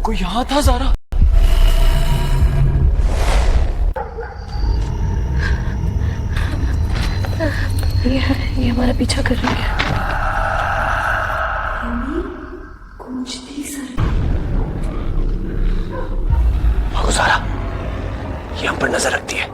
कोई यहाँ था ज़ारा। ये हमारा पीछा कर रही है। भागो ज़ारा, ये हम पर नजर रखती है।